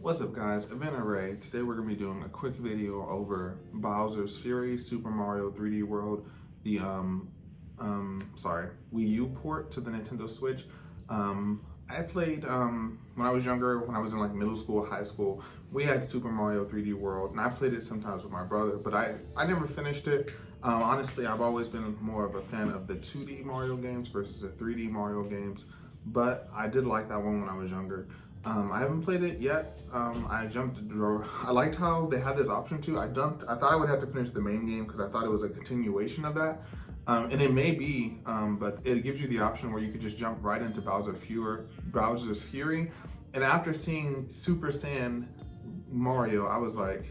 What's up guys, Event Array. Today we're going to be doing a quick video over Bowser's Fury Super Mario 3D World, the Wii U port to the Nintendo Switch. I played, when I was younger, when I was in like middle school, high school, we had Super Mario 3D World, and I played it sometimes with my brother, but I never finished it. Honestly, I've always been more of a fan of the 2D Mario games versus the 3D Mario games, but I did like that one when I was younger. I haven't played it yet. I liked how they had this option too. I thought I would have to finish the main game because I thought it was a continuation of that. And it may be, but it gives you the option where you could just jump right into Bowser's Fury. And after seeing Super Saiyan Mario, I was like,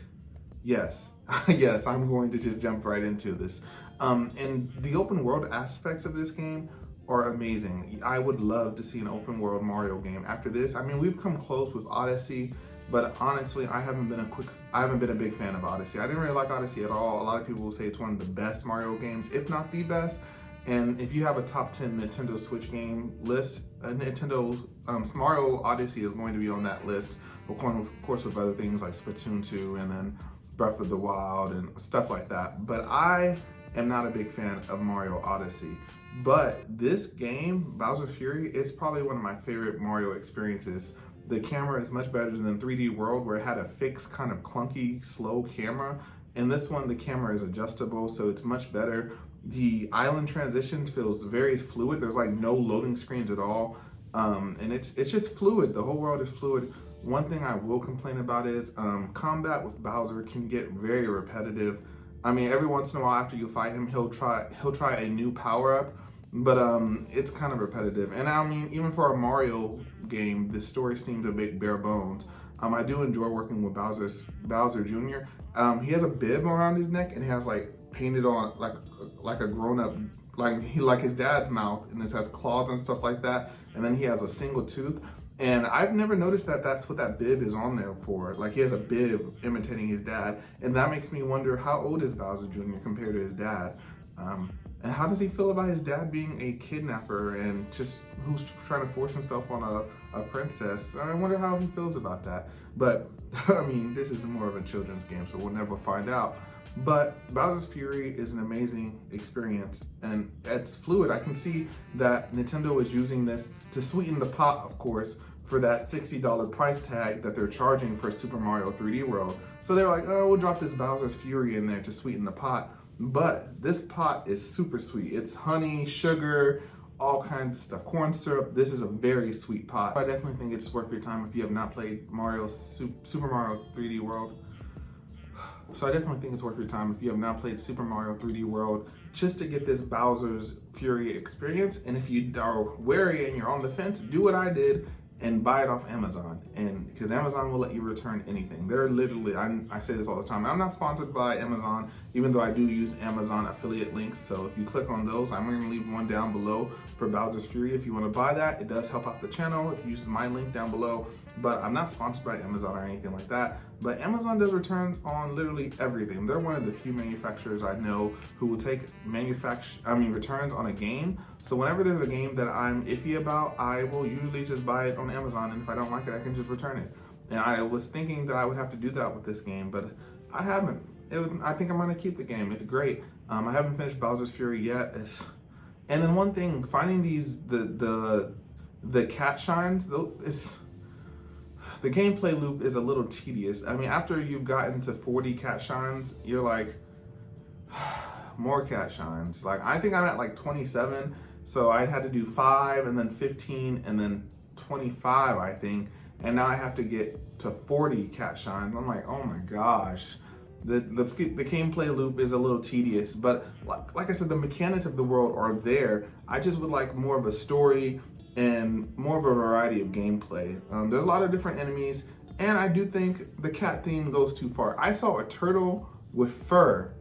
yes, yes, I'm going to just jump right into this. And the open world aspects of this game are amazing. I would love to see an open world Mario game after this. I mean, we've come close with Odyssey, but honestly, I haven't been a big fan of Odyssey. I didn't really like Odyssey at all. A lot of people will say it's one of the best Mario games, if not the best. And if you have a top 10 Nintendo Switch game list, Mario Odyssey is going to be on that list, of course with other things like Splatoon 2 and then Breath of the Wild and stuff like that. But I am not a big fan of Mario Odyssey. But this game, Bowser's Fury, it's probably one of my favorite Mario experiences. The camera is much better than 3D World, where it had a fixed kind of clunky, slow camera. In this one, the camera is adjustable, so it's much better. The island transitions feels very fluid. There's like no loading screens at all. And it's just fluid. The whole world is fluid. One thing I will complain about is combat with Bowser can get very repetitive. I mean, every once in a while after you fight him, he'll try a new power-up, but it's kind of repetitive. And I mean, even for a Mario game, the story seems a bit bare bones. I do enjoy working with Bowser Jr. He has a bib around his neck, and he has like painted on like a grown-up, like his dad's mouth, and this has claws and stuff like that. And then he has a single tooth. And I've never noticed that that's what that bib is on there for. Like, he has a bib imitating his dad. And that makes me wonder, how old is Bowser Jr. compared to his dad? And how does he feel about his dad being a kidnapper and just who's trying to force himself on a princess? I wonder how he feels about that. But, I mean, this is more of a children's game, so we'll never find out. But Bowser's Fury is an amazing experience, and it's fluid. I can see that Nintendo is using this to sweeten the pot, of course, for that $60 price tag that they're charging for Super Mario 3D World. So they're like, oh, we'll drop this Bowser's Fury in there to sweeten the pot. But this pot is super sweet. It's honey, sugar, all kinds of stuff, corn syrup. This is a very sweet pot. I definitely think it's worth your time if you have not played Super Mario 3D World. So I definitely think it's worth your time if you have not played Super Mario 3D World, just to get this Bowser's Fury experience. And if you are wary and you're on the fence, do what I did and buy it off Amazon. And because Amazon will let you return anything. They're literally, I say this all the time, I'm not sponsored by Amazon, even though I do use Amazon affiliate links. So if you click on those, I'm going to leave one down below for Bowser's Fury. If you want to buy that, it does help out the channel if you use my link down below. But I'm not sponsored by Amazon or anything like that. But Amazon does returns on literally everything. They're one of the few manufacturers I know who will take returns on a game. So whenever there's a game that I'm iffy about, I will usually just buy it on Amazon, and if I don't like it, I can just return it. And I was thinking that I would have to do that with this game, but I haven't. I think I'm gonna keep the game. It's great. I haven't finished Bowser's Fury yet. And then one thing, finding the cat shines, the gameplay loop is a little tedious. I mean, after you've gotten to 40 cat shines, you're like, more cat shines. Like, I think I'm at like 27, so I had to do 5 and then 15 and then 25, I think. And now I have to get to 40 cat shines. I'm like, oh my gosh. The gameplay loop is a little tedious, but like I said, the mechanics of the world are there. I just would like more of a story and more of a variety of gameplay. There's a lot of different enemies, and I do think the cat theme goes too far. I saw a turtle with fur,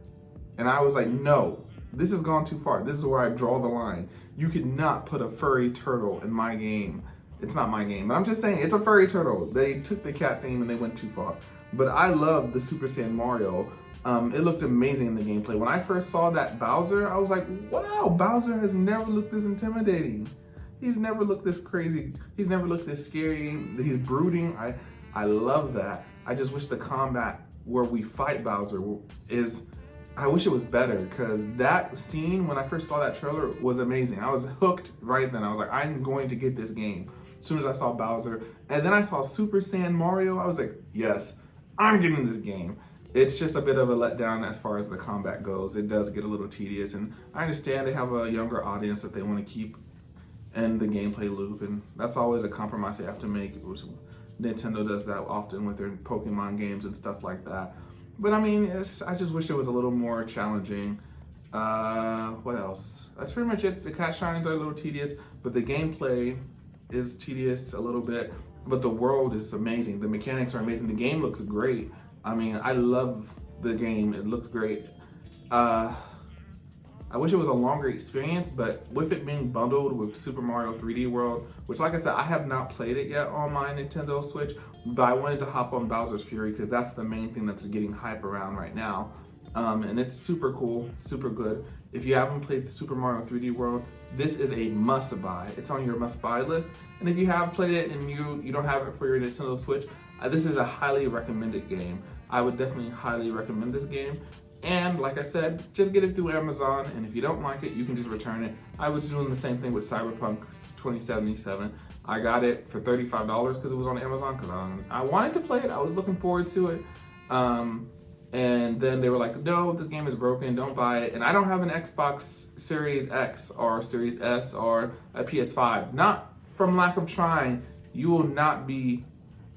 and I was like, no, this has gone too far. This is where I draw the line. You could not put a furry turtle in my game. It's not my game, but I'm just saying, it's a furry turtle. They took the cat theme and they went too far. But I love the Super Saiyan Mario. It looked amazing in the gameplay. When I first saw that Bowser, I was like, wow, Bowser has never looked this intimidating. He's never looked this crazy. He's never looked this scary. He's brooding. I love that. I just wish the combat where we fight Bowser I wish it was better, because that scene when I first saw that trailer was amazing. I was hooked right then. I was like, I'm going to get this game as soon as I saw Bowser. And then I saw Super Saiyan Mario. I was like, yes, I'm getting this game. It's just a bit of a letdown as far as the combat goes. It does get a little tedious, and I understand they have a younger audience that they want to keep in the gameplay loop, and that's always a compromise they have to make. Nintendo does that often with their Pokemon games and stuff like that. But I mean, I just wish it was a little more challenging. What else? That's pretty much it. The cat shines are a little tedious, but the gameplay is tedious a little bit. But the world is amazing. The mechanics are amazing. The game looks great. I mean, I love the game. It looks great. I wish it was a longer experience, but with it being bundled with Super Mario 3D World, which, like I said, I have not played it yet on my Nintendo Switch, but I wanted to hop on Bowser's Fury because that's the main thing that's getting hype around right now. And it's super cool, super good. If you haven't played the Super Mario 3D World, this is a must-buy. It's on your must-buy list. And if you have played it and you don't have it for your Nintendo Switch, this is a highly recommended game. I would definitely highly recommend this game. And like I said, just get it through Amazon, and if you don't like it, you can just return it. I was doing the same thing with Cyberpunk 2077. I got it for $35 because it was on Amazon, because I wanted to play it. I was looking forward to it. And then they were like, no, this game is broken, don't buy it. And I don't have an Xbox Series X or Series S or a PS5. Not from lack of trying. You will not be,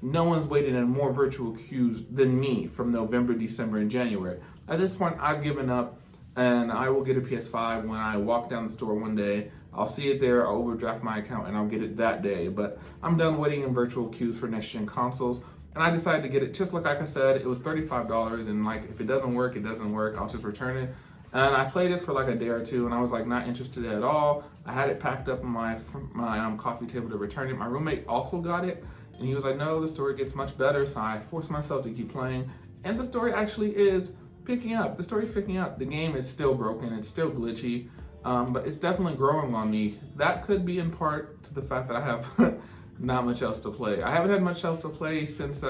no one's waiting in more virtual queues than me from November, December, and January. At this point, I've given up, and I will get a PS5 when I walk down the store one day. I'll see it there, I'll overdraft my account, and I'll get it that day. But I'm done waiting in virtual queues for next-gen consoles. And I decided to get it, just like I said, it was $35, and like, if it doesn't work, it doesn't work, I'll just return it. And I played it for like a day or two, and I was like not interested at all. I had it packed up on my coffee table to return it. My roommate also got it, and he was like, no, the story gets much better, so I forced myself to keep playing. And the story actually is picking up. The story's picking up. The game is still broken, it's still glitchy, but it's definitely growing on me. That could be in part to the fact that I have not much else to play. I haven't had much else to play since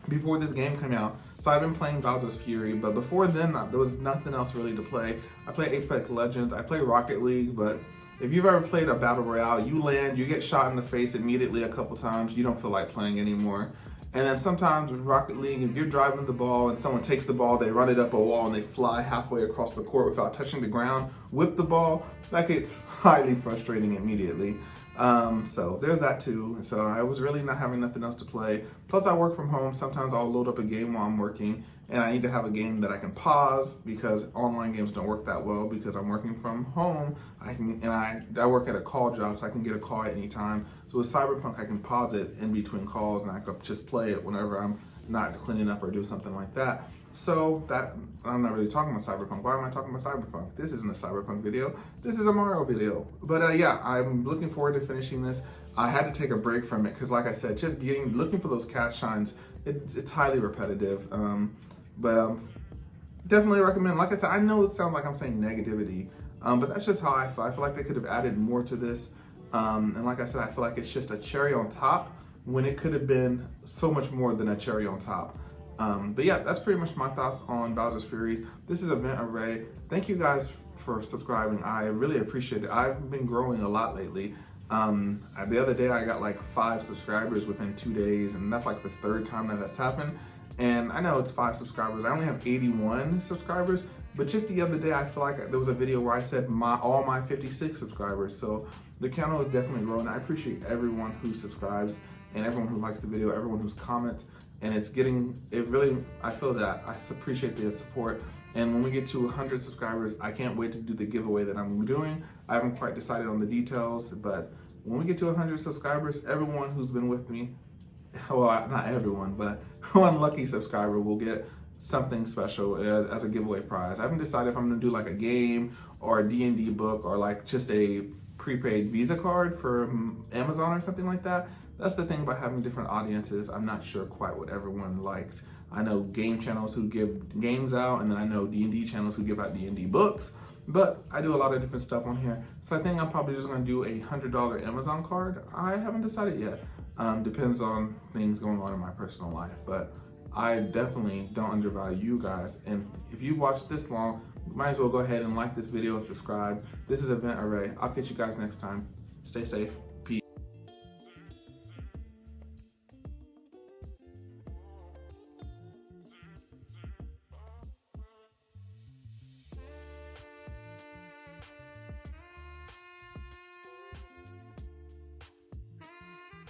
before this game came out. So I've been playing Bowser's Fury, but before then there was nothing else really to play. I play Apex Legends, I play Rocket League, but if you've ever played a battle royale, you land, you get shot in the face immediately a couple times, you don't feel like playing anymore. And then sometimes with Rocket League, if you're driving the ball and someone takes the ball, they run it up a wall and they fly halfway across the court without touching the ground with the ball, that gets highly frustrating immediately. So there's that too. So I was really not having nothing else to play. Plus I work from home. Sometimes I'll load up a game while I'm working, and I need to have a game that I can pause because online games don't work that well because I'm working from home. I work at a call job, so I can get a call at any time. So with Cyberpunk, I can pause it in between calls and I can just play it whenever I'm not cleaning up or do something like that. So that, I'm not really talking about Cyberpunk. Why am I talking about Cyberpunk? This isn't a Cyberpunk video. This is a Mario video. But yeah, I'm looking forward to finishing this. I had to take a break from it because, like I said, just looking for those cat shines, it's highly repetitive. But definitely recommend. Like I said, I know it sounds like I'm saying negativity, but that's just how I feel. I feel like they could have added more to this. And like I said, I feel like it's just a cherry on top when it could have been so much more than a cherry on top. But yeah, that's pretty much my thoughts on Bowser's Fury. This is Event Array. Thank you guys for subscribing. I really appreciate it. I've been growing a lot lately. The other day I got like 5 subscribers within 2 days, and that's like the 3rd time that that's happened. And I know it's 5 subscribers. I only have 81 subscribers, but just the other day I feel like there was a video where I said all my 56 subscribers. So the channel is definitely growing. I appreciate everyone who subscribes and everyone who likes the video, everyone who's comments. And I feel that. I appreciate the support. And when we get to 100 subscribers, I can't wait to do the giveaway that I'm doing. I haven't quite decided on the details, but when we get to 100 subscribers, everyone who's been with me, well, not everyone, but one lucky subscriber will get something special as a giveaway prize. I haven't decided if I'm gonna do like a game or a D&D book or like just a prepaid Visa card for Amazon or something like that. That's the thing about having different audiences. I'm not sure quite what everyone likes. I know game channels who give games out, and then I know D&D channels who give out D&D books, but I do a lot of different stuff on here. So I think I'm probably just gonna do a $100 Amazon card. I haven't decided yet. Depends on things going on in my personal life, but I definitely don't undervalue you guys. And if you watched this long, you might as well go ahead and like this video and subscribe. This is Event Array. I'll catch you guys next time. Stay safe.